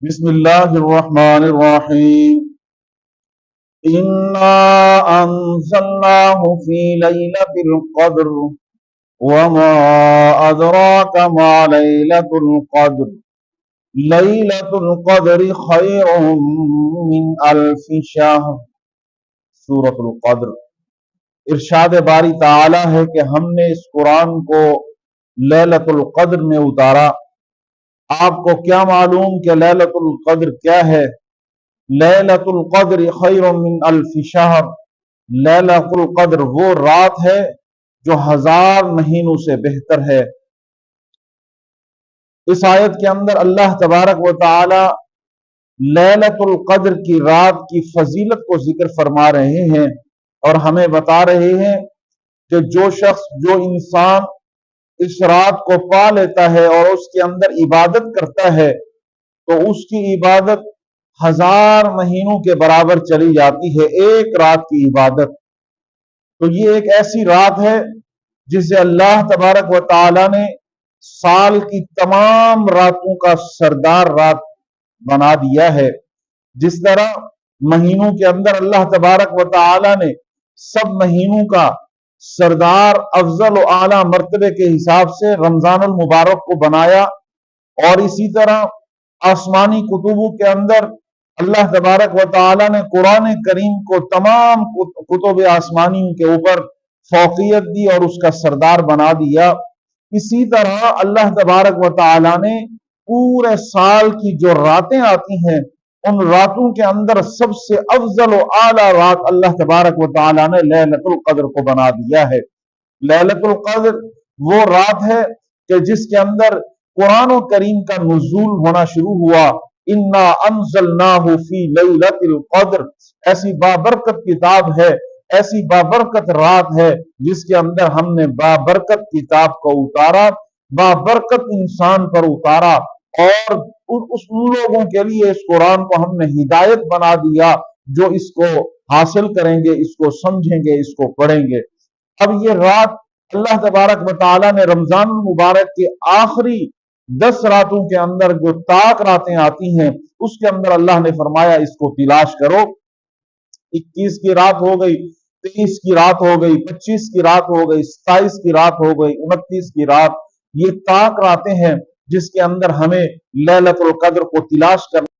بسم اللہ الرحمن الرحیم انا انزلناہ فی لیلۃ القدر وما ادراک ما لیلۃ القدر لیلۃ القدر خیر من الف شہر۔ سورۃ القدر۔ ارشاد باری تعالی ہے کہ ہم نے اس قرآن کو لیلۃ القدر میں اتارا۔ آپ کو کیا معلوم کہ لیلۃ القدر کیا ہے؟ لیلۃ القدر خیر من الف شہر۔ لیلۃ القدر وہ رات ہے جو 1000 مہینوں سے بہتر ہے۔ اس آیت کے اندر اللہ تبارک و تعالی لیلۃ القدر کی رات کی فضیلت کو ذکر فرما رہے ہیں اور ہمیں بتا رہے ہیں کہ جو شخص، جو انسان اس رات کو پا لیتا ہے اور اس کے اندر عبادت کرتا ہے تو اس کی عبادت 1000 مہینوں کے برابر چلی جاتی ہے، ایک رات کی عبادت۔ تو یہ ایک ایسی رات ہے جسے اللہ تبارک و تعالی نے سال کی تمام راتوں کا سردار رات بنا دیا ہے۔ جس طرح مہینوں کے اندر اللہ تبارک و تعالی نے سب مہینوں کا سردار افضل و اعلیٰ مرتبے کے حساب سے رمضان المبارک کو بنایا، اور اسی طرح آسمانی کتبوں کے اندر اللہ تبارک و تعالی نے قرآن کریم کو تمام کتب آسمانیوں کے اوپر فوقیت دی اور اس کا سردار بنا دیا۔ اسی طرح اللہ تبارک و تعالی نے پورے سال کی جو راتیں آتی ہیں ان راتوں کے اندر سب سے افضل و اعلیٰ رات اللہ تبارک و تعالی نے لیلۃ القدر کو بنا دیا ہے۔ لیلۃ القدر وہ رات ہے کہ جس کے اندر قرآن و کریم کا نزول ہونا شروع ہوا۔ انا انزلناہ فی لیلۃ القدر، ایسی بابرکت کتاب ہے، ایسی بابرکت رات ہے جس کے اندر ہم نے بابرکت کتاب کو اتارا، بابرکت انسان پر اتارا، اور ان لوگوں کے لیے اس قرآن کو ہم نے ہدایت بنا دیا جو اس کو حاصل کریں گے، اس کو سمجھیں گے، اس کو پڑھیں گے۔ اب یہ رات اللہ تبارک و تعالی نے رمضان المبارک کے آخری 10 راتوں کے اندر جو طاق راتیں آتی ہیں اس کے اندر اللہ نے فرمایا اس کو تلاش کرو۔ 21 کی رات ہو گئی، 23 کی رات ہو گئی، 25 کی رات ہو گئی، 27 کی رات ہو گئی، 29 کی رات، یہ طاق راتیں ہیں جس کے اندر ہمیں لیلۃ القدر کو تلاش کرنا